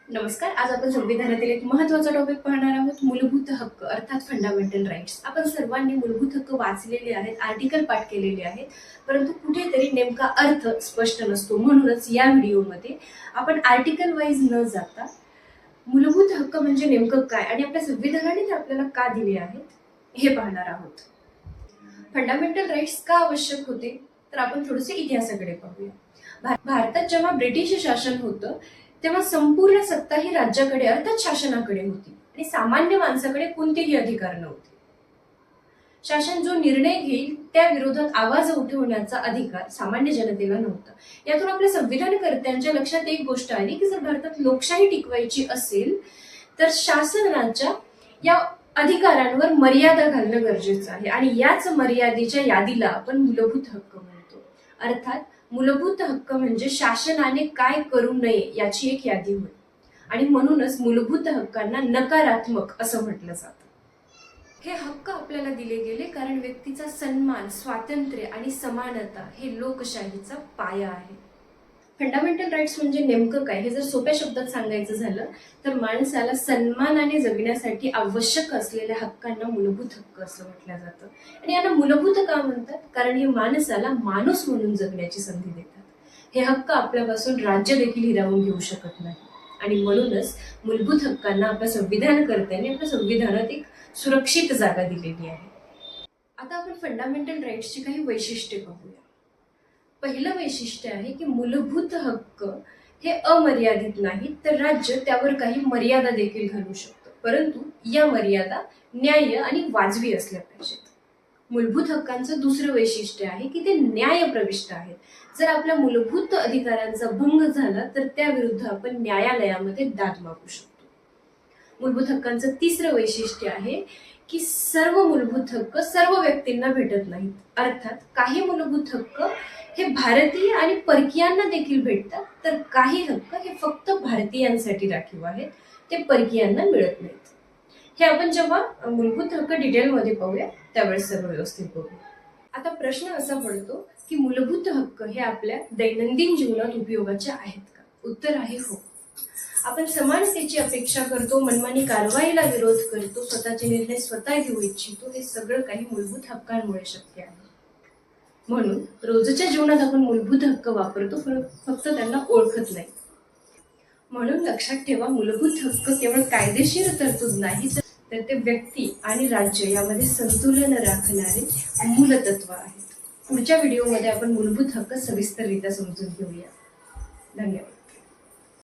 नमस्कार. आज आपण संविधानातील एक महत्त्वाचा टॉपिक पाहणार आहोत, मूलभूत हक्क अर्थात फंडामेंटल राईट्स. आपण सर्वांनी मूलभूत हक्क वाचलेले आहेत, आर्टिकल पाठ केलेले आहेत, परंतु कुठेतरी नेमका अर्थ स्पष्ट नसतो. म्हणूनच या व्हिडिओमध्ये आपण आर्टिकल वाईज न जाता मूलभूत हक्क म्हणजे नेमकं काय आणि आपल्या संविधानाने ते आपल्याला का दिले आहेत हे पाहणार आहोत. फंडामेंटल राईट्स का आवश्यक होते तर आपण थोडेसे इतिहासाकडे पाहूया. भारतात जेव्हा ब्रिटिश शासन होतं तेव्हा संपूर्ण सत्ता ही राज्याकडे अर्थात शासनाकडे होती आणि सामान्य माणसाकडे कोणतेही अधिकार नव्हते. शासन जो निर्णय घेईल त्या विरोधात आवाज उठवण्याचा अधिकार सामान्य जनतेला नव्हता. यातून आपल्या संविधानकर्त्यांच्या लक्षात एक गोष्ट आली की जर भारतात लोकशाही टिकवायची असेल तर शासनाच्या या अधिकारांवर मर्यादा घालणं गरजेचं आहे आणि याच मर्यादेच्या यादीला आपण मूलभूत हक्क म्हणतो. अर्थात मूलभूत हक्क म्हणजे शासनाने काय करू नये याची एक यादी होय आणि म्हणूनच मूलभूत हक्कांना नकारात्मक असं म्हटलं जातं. हे हक्क आपल्याला दिले गेले कारण व्यक्तीचा सन्मान, स्वातंत्र्य आणि समानता हे लोकशाहीचा पाया आहे. फंडामेंटल राईट्स म्हणजे नेमकं काय हे जर सोप्या शब्दात सांगायचं झालं तर माणसाला सन्मानाने जगण्यासाठी आवश्यक असलेल्या हक्कांना मूलभूत हक्क असं म्हटलं जातं. आणि यांना मूलभूत का म्हणतात कारण हे माणसाला माणूस म्हणून जगण्याची संधी देतात. हे हक्क आपल्यापासून राज्य देखील हिरावून घेऊ शकत नाही आणि म्हणूनच मूलभूत हक्कांना आपल्या संविधानकर्त्यांनी आपल्या संविधानात एक सुरक्षित जागा दिलेली आहे. आता आपण फंडामेंटल राईट्सची काही वैशिष्ट्ये पाहूया. पहिलं वैशिष्ट्य आहे की मूलभूत हक्क हे अमर्यादित नाहीत तर राज्य त्यावर काही मर्यादा देखील घालू शकतं, परंतु या मर्यादा न्याय्य आणि वाजवी असल्या पाहिजेत. मूलभूत हक्कांचं दुसरं वैशिष्ट्य आहे की ते न्यायप्रविष्ट आहेत. जर आपल्या मूलभूत अधिकारांचा भंग झाला तर त्याविरुद्ध आपण न्यायालयामध्ये दाद मागू शकतो. मूलभूत हक्कांचं तिसरं वैशिष्ट्य आहे की सर्व मूलभूत हक्क सर्व व्यक्तींना भेटत नाहीत. अर्थात काही मूलभूत हक्क हे भारतीय आणि परकीयांना देखील भेटतात तर काही हक्क हे फक्त भारतीयांसाठी राखीव आहेत, ते परकीयांना मिळत नाहीत. हे आपण जेव्हा मूलभूत हक्क डिटेलमध्ये पाहूया त्यावेळेस सर्व व्यवस्थित बघूया. आता प्रश्न असा पडतो की मूलभूत हक्क हे आपल्या दैनंदिन जीवनात उपयोगाचे आहेत का? उत्तर आहे हो. आपण समानतेची अपेक्षा करतो, मनमानी कारवाईला विरोध करतो, स्वतःचे निर्णय स्वतः घेऊ इच्छितो, हे सगळं काही मूलभूत हक्कांमुळे शक्य आहे. म्हणून रोजच्या जीवनात आपण मूलभूत हक्क वापरतो फक्त त्यांना ओळखत नाही. म्हणून लक्षात ठेवा, मूलभूत हक्क केवळ कायदेशीर तरतूद नाही तर ते व्यक्ती आणि राज्य यामध्ये संतुलन राखणारे मूलतत्व आहेत. पुढच्या व्हिडिओमध्ये आपण मूलभूत हक्क सविस्तररित्या समजून घेऊया. धन्यवाद.